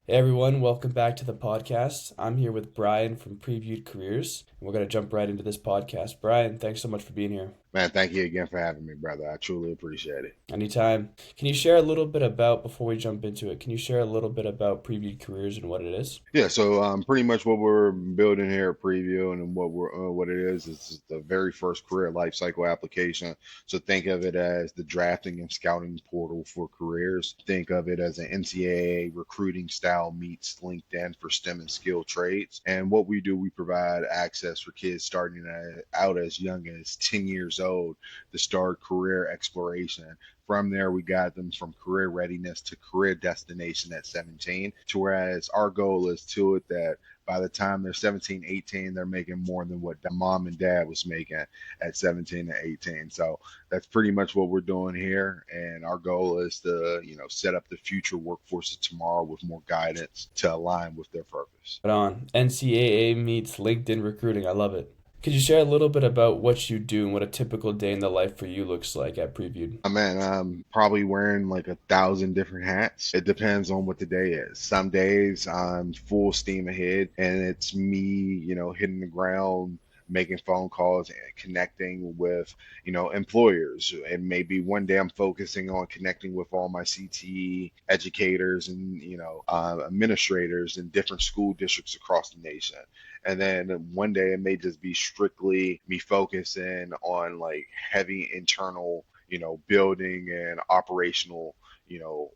Hey everyone, welcome back to the podcast. I'm here with Brian from Previewed Careers, and we're going to jump right into this podcast. Brian, thanks so much for being here. Man, thank you again for having me, brother. I truly appreciate it. Anytime. Can you share a little bit about, before we jump into it, can you share a little bit about Previewed Careers and what it is? Yeah, so pretty much what we're building here at Preview and what it is the very first career life cycle application. So think of it as the drafting and scouting portal for careers. Think of it as an NCAA recruiting style meets LinkedIn for STEM and skill trades. And what we do, we provide access for kids starting out as young as 10 years old to start career exploration. From there, we got them from career readiness to career destination at 17. To whereas our goal is to it that by the time they're 17, 18, they're making more than what the mom and dad was making at 17 and 18. So that's pretty much what we're doing here. And our goal is to, set up the future workforce of tomorrow with more guidance to align with their purpose. Right on. NCAA meets LinkedIn recruiting. I love it. Could you share a little bit about what you do and what a typical day in the life for you looks like at Previewed? Man, I'm probably wearing like 1,000 different hats. It depends on what the day is. Some days I'm full steam ahead and it's me, hitting the ground, making phone calls and connecting with, employers. And maybe one day I'm focusing on connecting with all my CTE educators and, administrators in different school districts across the nation. And then one day it may just be strictly me focusing on like heavy internal, building and operational,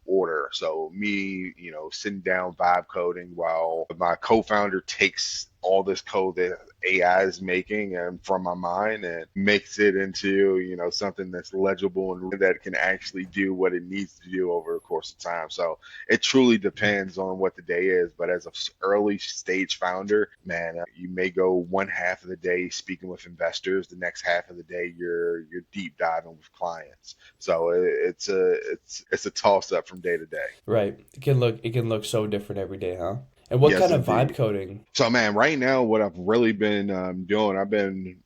order. So me, sitting down vibe coding while my co-founder takes all this code that AI is making and from my mind and makes it into, something that's legible and that can actually do what it needs to do over the course of time. So it truly depends on what the day is. But as an early stage founder, man, you may go one half of the day speaking with investors, the next half of the day you're deep diving with clients. So it's a toss up from day to day. Right. It can look so different every day, huh? And what Yes, kind of vibe indeed. coding? So, man, right now, what I've really been doing, I've been,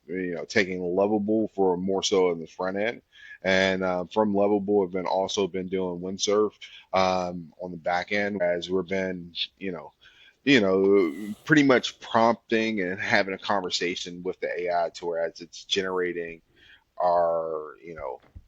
taking Lovable for more so in the front end, and from Lovable, I've been also been doing windsurf on the back end as we've been, pretty much prompting and having a conversation with the AI to whereas it's generating our,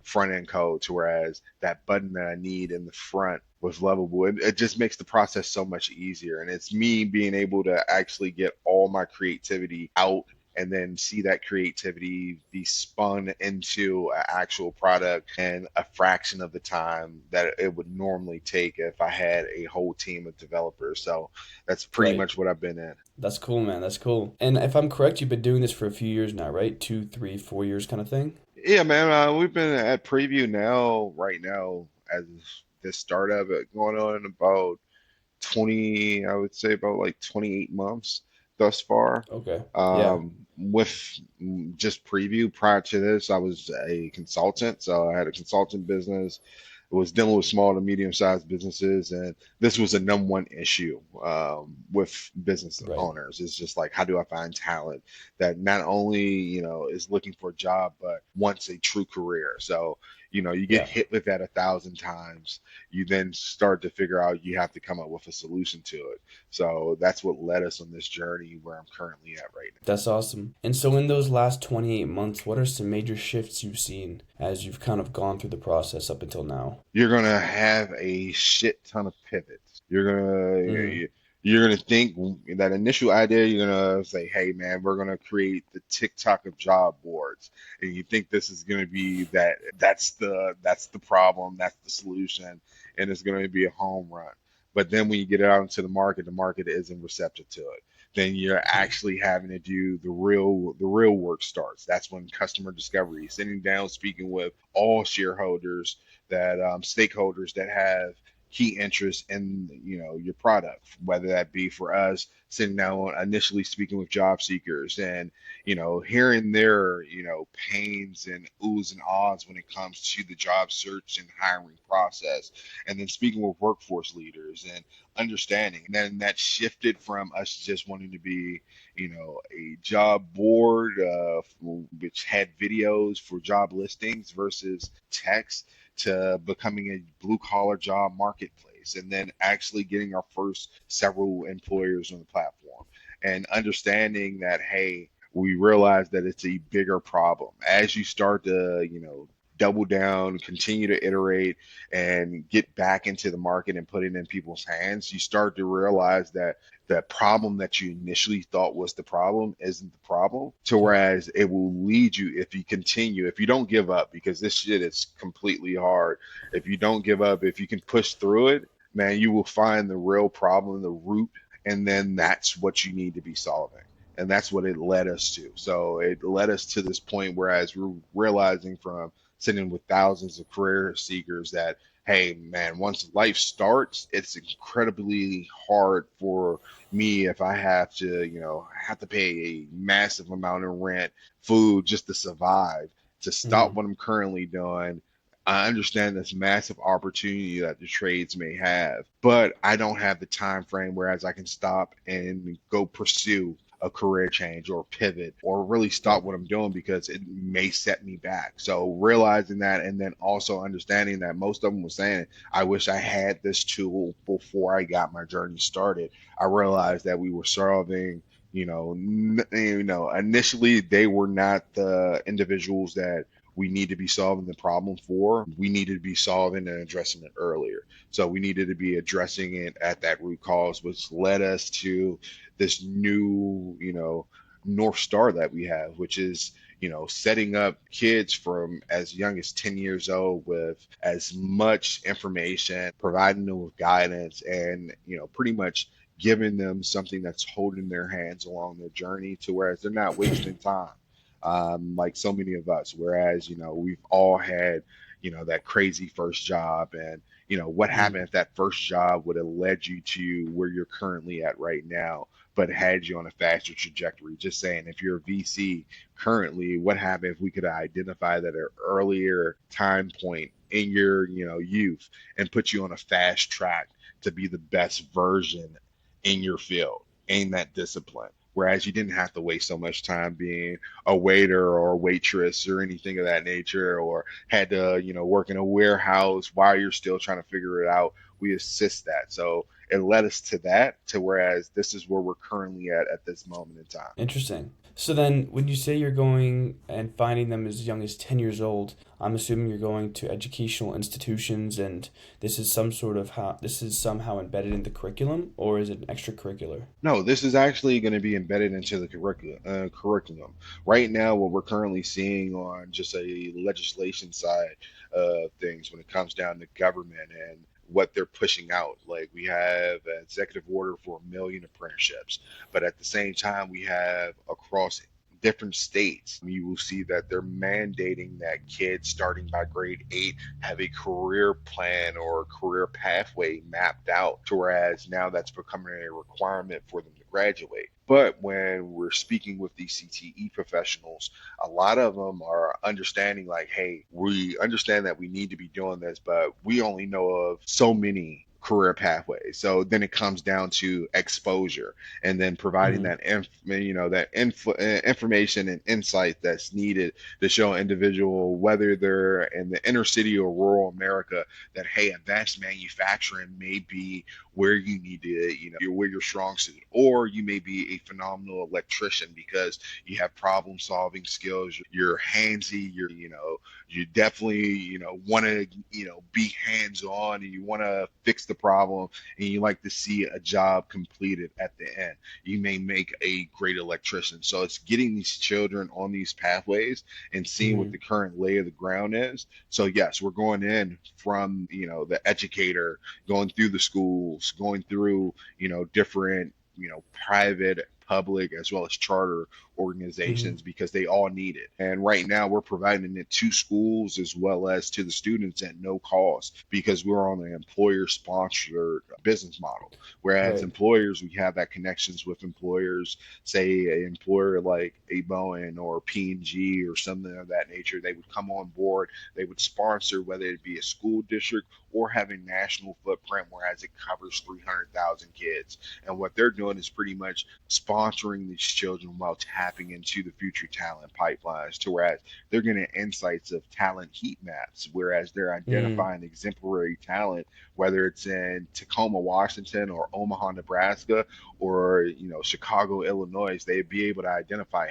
front end code to whereas that button that I need in the front with Lovable, it just makes the process so much easier. And it's me being able to actually get all my creativity out and then see that creativity be spun into an actual product in a fraction of the time that it would normally take if I had a whole team of developers. So that's pretty Right. much what I've been in. That's cool, man. That's cool. And if I'm correct, you've been doing this for a few years now, right? 2, 3, 4 years kind of thing? Yeah, man, we've been at preview now, right now, as this startup going on about 20, I would say about like 28 months thus far. Okay. Yeah. With just preview prior to this, I was a consultant. So I had a consultant business, was dealing with small to medium sized businesses. And this was a number one issue with business Right. owners. It's just like, how do I find talent that not only, is looking for a job, but wants a true career? So, you get Yeah. hit with that 1,000 times. You then start to figure out you have to come up with a solution to it. So that's what led us on this journey where I'm currently at right now. That's awesome. And so in those last 28 months, what are some major shifts you've seen as you've kind of gone through the process up until now? You're gonna have a shit ton of pivots. Mm, You're gonna think that initial idea. You're gonna say, "Hey, man, we're gonna create the TikTok of job boards," and you think this is gonna be that. That's the problem. That's the solution, and it's gonna be a home run. But then when you get it out into the market isn't receptive to it. Then you're actually having to do the real work starts. That's when customer discovery, sitting down, speaking with all shareholders that stakeholders that have key interest in your product, whether that be for us sitting down initially speaking with job seekers and hearing their pains and oohs and ahs when it comes to the job search and hiring process, and then speaking with workforce leaders and understanding. And then that shifted from us just wanting to be a job board which had videos for job listings versus text to becoming a blue collar job marketplace. days, and then actually getting our first several employers on the platform and understanding that, hey, we realize that it's a bigger problem as you start to, double down, continue to iterate, and get back into the market and put it in people's hands. You start to realize that the problem that you initially thought was the problem isn't the problem. To Yeah. whereas it will lead you, if you continue, if you don't give up, because this shit is completely hard. If you don't give up, if you can push through it, man, you will find the real problem, the root, and then that's what you need to be solving. And that's what it led us to. So it led us to this point, whereas we're realizing from sitting with thousands of career seekers that, hey, man, once life starts, it's incredibly hard for me if I have to, have to pay a massive amount of rent, food just to survive, to stop Mm. what I'm currently doing. I understand this massive opportunity that the trades may have, but I don't have the time frame whereas I can stop and go pursue a career change or pivot or really Yeah. stop what I'm doing because it may set me back. So realizing that and then also understanding that most of them were saying, I wish I had this tool before I got my journey started. I realized that we were solving, initially they were not the individuals that we need to be solving the problem for. We needed to be solving and addressing it earlier. So we needed to be addressing it at that root cause, which led us to this new, North Star that we have, which is, setting up kids from as young as 10 years old with as much information, providing them with guidance, and, pretty much giving them something that's holding their hands along their journey to whereas they're not wasting time. Like so many of us, whereas, we've all had, that crazy first job and, what happened Mm. if that first job would have led you to where you're currently at right now, but had you on a faster trajectory. Just saying, if you're a VC currently, what happened if we could identify that at an earlier time point in your, youth and put you on a fast track to be the best version in your field, in that discipline. Whereas you didn't have to waste so much time being a waiter or a waitress or anything of that nature, or had to, work in a warehouse while you're still trying to figure it out. We assist that. So it led us to that, to whereas this is where we're currently at this moment in time. Interesting. So then, when you say you're going and finding them as young as 10 years old, I'm assuming you're going to educational institutions and this is somehow embedded in the curriculum, or is it extracurricular? No, this is actually going to be embedded into the curriculum. Right now, what we're currently seeing on just a legislation side of things when it comes down to government and what they're pushing out. Like we have an executive order for 1 million apprenticeships, but at the same time, we have across different states, you will see that they're mandating that kids starting by grade 8 have a career plan or a career pathway mapped out, to whereas now that's becoming a requirement for them to graduate. But when we're speaking with these CTE professionals, a lot of them are understanding like, hey, we understand that we need to be doing this, but we only know of so many career pathways. So then it comes down to exposure and then providing Mm-hmm. that information and insight that's needed to show an individual, whether they're in the inner city or rural America, that hey, advanced manufacturing may be where you need to, where your strong suit, or you may be a phenomenal electrician because you have problem solving skills, you're handsy, you definitely, want to, be hands on and you want to fix the problem and you like to see a job completed at the end. You may make a great electrician. So it's getting these children on these pathways and seeing what Mm-hmm. the current lay of the ground is. So yes, we're going in from, the educator, going through the schools, going through, different, private, public, as well as charter Mm-hmm. organizations because they all need it. And right now we're providing it to schools as well as to the students at no cost because we're on an employer sponsored business model. Whereas Right. employers, we have that connections with employers, say an employer like a Boeing or P&G or something of that nature, they would come on board, they would sponsor whether it be a school district or have a national footprint, whereas it covers 300,000 kids. And what they're doing is pretty much sponsoring these children while tapping into the future talent pipelines, to whereas they're getting insights of talent heat maps, whereas they're Mm, identifying exemplary talent, whether it's in Tacoma, Washington, or Omaha, Nebraska, or Chicago, Illinois. They'd be able to identify,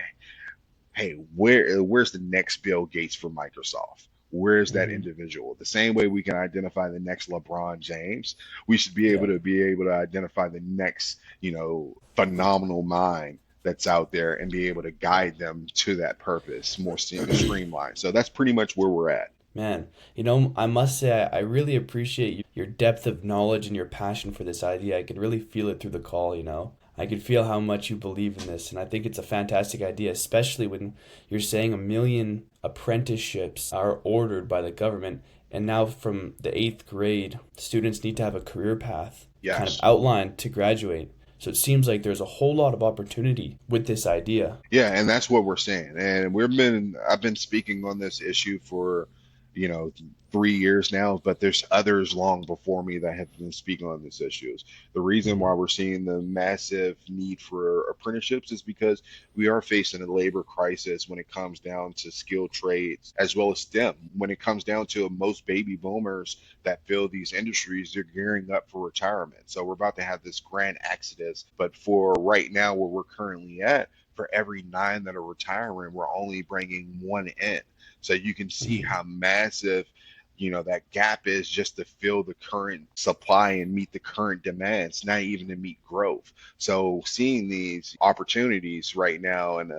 hey, where's the next Bill Gates for Microsoft? Where's that mm-hmm. individual? The same way we can identify the next LeBron James, we should be Yeah. able to identify the next, phenomenal mind that's out there and be able to guide them to that purpose more streamlined. So that's pretty much where we're at. Man, I must say I really appreciate your depth of knowledge and your passion for this idea. I could really feel it through the call. I could feel how much you believe in this, and I think it's a fantastic idea, especially when you're saying 1 million apprenticeships are ordered by the government, and now from the eighth grade, students need to have a career path kind of Yes. outlined to graduate. So it seems like there's a whole lot of opportunity with this idea. Yeah, and that's what we're saying. And I've been speaking on this issue for, you know, 3 years now, but there's others long before me that have been speaking on this issues. The reason Mm-hmm. why we're seeing the massive need for apprenticeships is because we are facing a labor crisis when it comes down to skilled trades as well as STEM. When it comes down to most baby boomers that fill these industries, they're gearing up for retirement. So we're about to have this grand exodus. But for right now, where we're currently at, for every nine that are retiring, we're only bringing one in. So you can see Mm-hmm. how massive, that gap is just to fill the current supply and meet the current demands, not even to meet growth. So seeing these opportunities right now and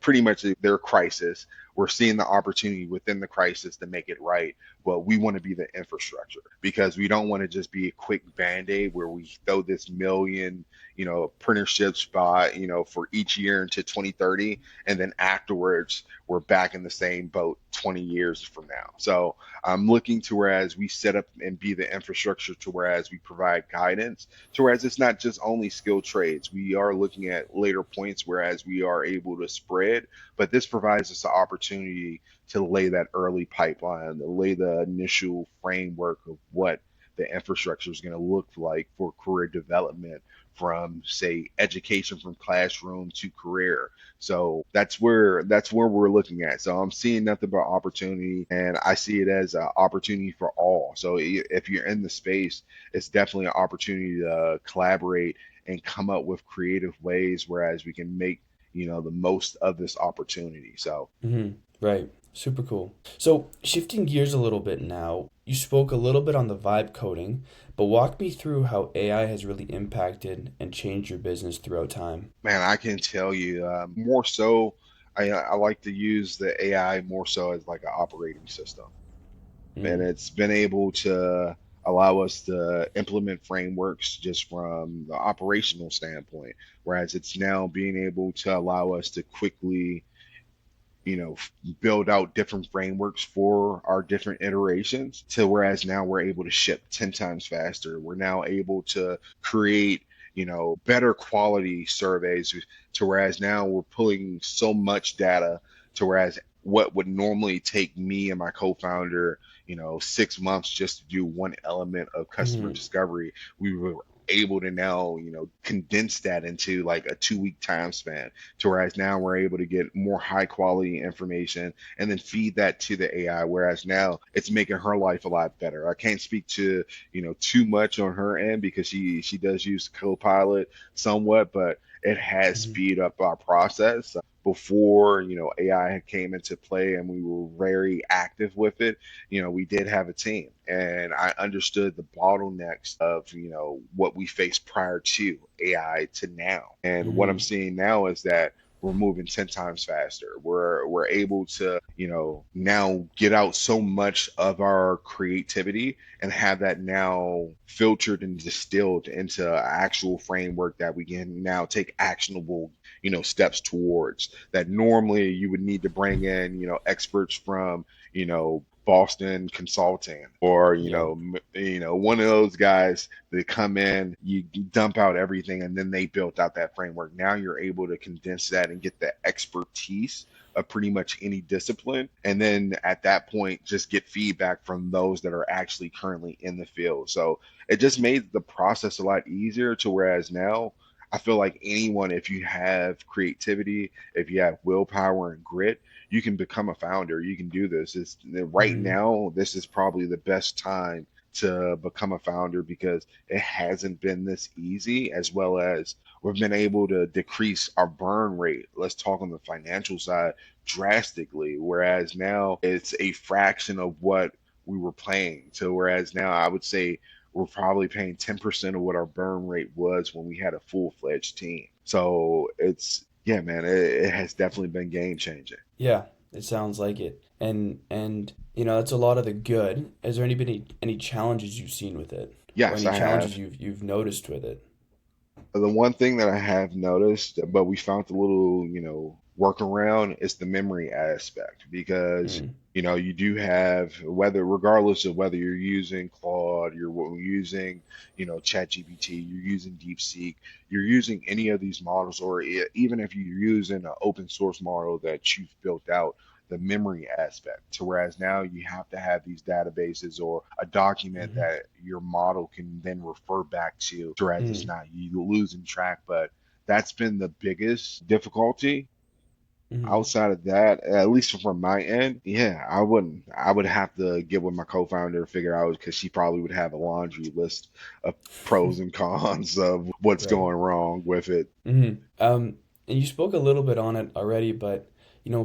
pretty much their crisis. We're seeing the opportunity within the crisis to make it right. But we want to be the infrastructure because we don't want to just be a quick band aid where we throw this million, apprenticeships by, for each year into 2030. And then afterwards, we're back in the same boat 20 years from now. So I'm looking to whereas we set up and be the infrastructure to whereas we provide guidance to whereas it's not just only skilled trades. We are looking at later points whereas we are able to spread, but this provides us the opportunity to lay that early pipeline, to lay the initial framework of what the infrastructure is going to look like for career development from say education from classroom to career. So that's where we're looking at. So I'm seeing nothing but opportunity, and I see it as an opportunity for all. So if you're in the space, it's definitely an opportunity to collaborate and come up with creative ways, whereas we can make the most of this opportunity. So Mm-hmm. Right. Super cool. So, shifting gears a little bit now, you spoke a little bit on the vibe coding, but walk me through how AI has really impacted and changed your business throughout time. man, I can tell you more so. I like to use the AI more so as like an operating system, and Mm, it's been able to allow us to implement frameworks just from the operational standpoint, whereas it's now being able to allow us to quickly build out different frameworks for our different iterations to whereas now we're able to ship 10 times faster. We're now able to create, better quality surveys to whereas now we're pulling so much data to whereas what would normally take me and my co-founder, 6 months just to do one element of customer mm, discovery, we were able to now, condense that into like a 2 week time span to whereas now we're able to get more high quality information and then feed that to the AI. Whereas now it's making her life a lot better. I can't speak to too much on her end because she does use Copilot somewhat, but it has mm, speed up our process. Before AI came into play and we were very active with it, we did have a team, and I understood the bottlenecks of what we faced prior to AI to now. And what I'm mm, seeing now is that we're moving 10 times faster. We're able to, now get out so much of our creativity and have that now filtered and distilled into an actual framework that we can now take actionable, steps towards that normally you would need to bring in, experts from, Boston Consulting, or Yep. one of those guys that come in, you dump out everything, and then they built out that framework. Now you're able to condense that and get the expertise of pretty much any discipline, and then at that point just get feedback from those that are actually currently in the field. So it just made the process a lot easier, to whereas now I feel like anyone, if you have creativity, if you have willpower and grit, you can become a founder. You can do this. It's right Hmm. now, this is probably the best time to become a founder, because it hasn't been this easy, as well as we've been able to decrease our burn rate. Let's talk on the financial side drastically. Whereas now it's a fraction of what we were paying. So whereas now I would say we're probably paying 10% of what our burn rate was when we had a full-fledged team. So it's, yeah, man, it has definitely been game changing. Yeah, it sounds like it. And that's a lot of the good. Has there been any challenges you've seen with it, or Yes, any I challenges have. you've noticed with it? The one thing that I have noticed, but we found a little, workaround, is the memory aspect, because Mm. you do have, whether regardless of whether you're using Claude, you're using, ChatGPT, you're using DeepSeek, you're using any of these models, or even if you're using an open source model that you've built out, the memory aspect, to whereas now you have to have these databases or a document Hmm. that your model can then refer back to whereas it's Mm. not you losing track. But that's been the biggest difficulty. Hmm. Outside of that, at least from my end, yeah, I wouldn't. I would have to get with my co-founder to figure out, because she probably would have a laundry list of pros and cons of what's Right. going wrong with it. Hmm. And you spoke a little bit on it already, but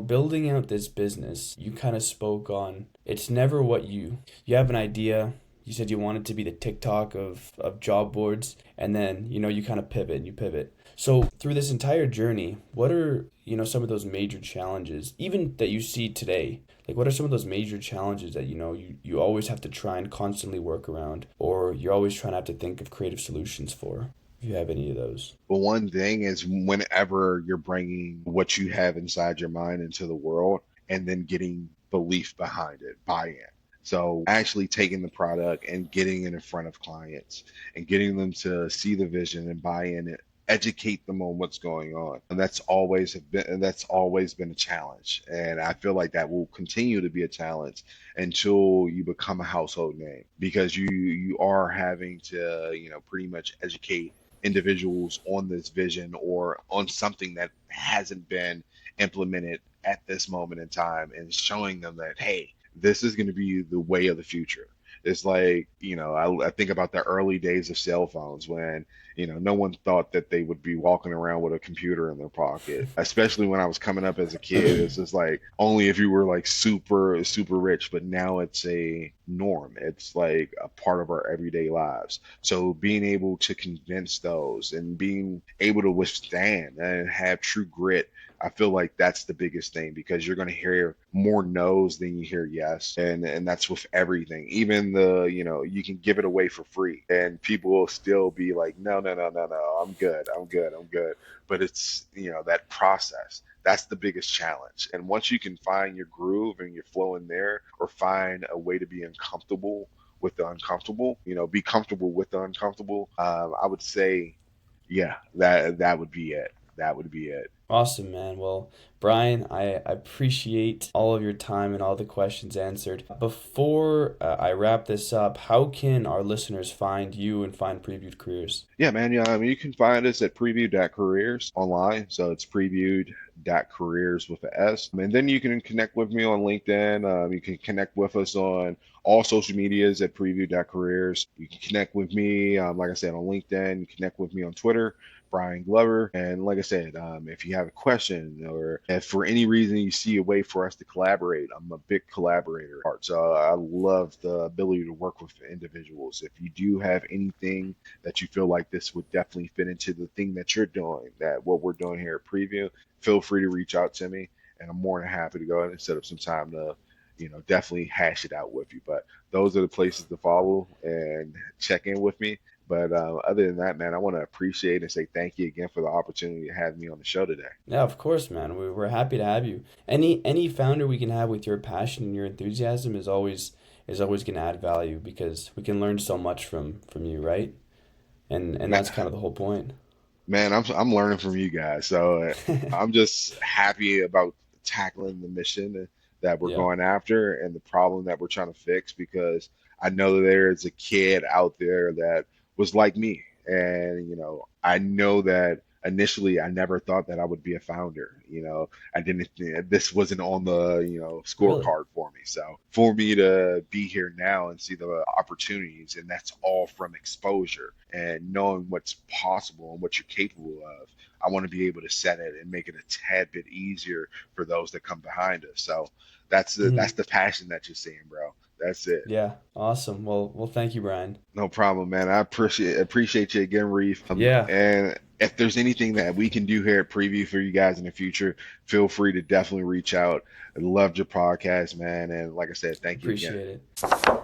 building out this business, you kind of spoke on it's never what you have an idea. You said you wanted to be the TikTok of job boards, and then you kind of pivot and you pivot. So through this entire journey, what are some of those major challenges, even that you see today? Like, what are some of those major challenges that you always have to try and constantly work around, or you're always trying to have to think of creative solutions for? If you have any of those. But one thing is, whenever you're bringing what you have inside your mind into the world, and then getting belief behind it, buy-in. So actually taking the product and getting it in front of clients and getting them to see the vision and buy in it, educate them on what's going on. And that's always been a challenge. And I feel like that will continue to be a challenge until you become a household name, because you are having to, pretty much educate individuals on this vision or on something that hasn't been implemented at this moment in time, and showing them that, hey, this is going to be the way of the future. It's like, I think about the early days of cell phones, when, no one thought that they would be walking around with a computer in their pocket, especially when I was coming up as a kid. It's just like only if you were like super, super rich, but now it's a norm. It's like a part of our everyday lives. So being able to convince those and being able to withstand and have true grit, I feel like that's the biggest thing, because you're going to hear more no's than you hear yes, and that's with everything. Even you can give it away for free, and people will still be like, no, no, no, no, no, I'm good, I'm good, I'm good. But it's that process. That's the biggest challenge. And once you can find your groove and your flow in there, or find a way to be uncomfortable with the uncomfortable, be comfortable with the uncomfortable. I would say, yeah, that would be it. That would be it. Awesome, man. Well, Brian, I appreciate all of your time and all the questions answered. Before I wrap this up, how can our listeners find you and find Previewed Careers? Yeah, man. Yeah, I mean, you can find us at preview.careers online. So it's previewed.careers with a S. And then you can connect with me on LinkedIn. You can connect with us on all social medias at preview.careers. You can connect with me, like I said, on LinkedIn. You can connect with me on Twitter, Brian Glover. And like I said, if you have a question, or if for any reason you see a way for us to collaborate, I'm a big collaborator. So I love the ability to work with individuals. If you do have anything that you feel like this would definitely fit into the thing that you're doing, that what we're doing here at Preview, feel free to reach out to me, and I'm more than happy to go ahead and set up some time to, definitely hash it out with you. But those are the places to follow and check in with me. But other than that, man, I want to appreciate and say thank you again for the opportunity to have me on the show today. Yeah, of course, man. We're happy to have you. Any founder we can have with your passion and your enthusiasm is always going to add value because we can learn so much from you, right? And Ma- that's kind of the whole point. Man, I'm learning from you guys, so I'm just happy about tackling the mission that we're Yeah, going after and the problem that we're trying to fix because I know there's a kid out there that was like me, and I know that initially I never thought that I would be a founder. I didn't. This wasn't on the really. scorecard for me. So for me to be here now and see the opportunities, and that's all from exposure and knowing what's possible and what you're capable of. I want to be able to set it and make it a tad bit easier for those that come behind us. So that's Mhm. the passion that you're seeing, bro. That's it. Yeah, awesome. Well, thank you, Brian. No problem, man. I appreciate you again, Reef. Yeah, And if there's anything that we can do here at Preview for you guys in the future, feel free to definitely reach out. I loved your podcast, man. And like I said, thank you again. appreciate it.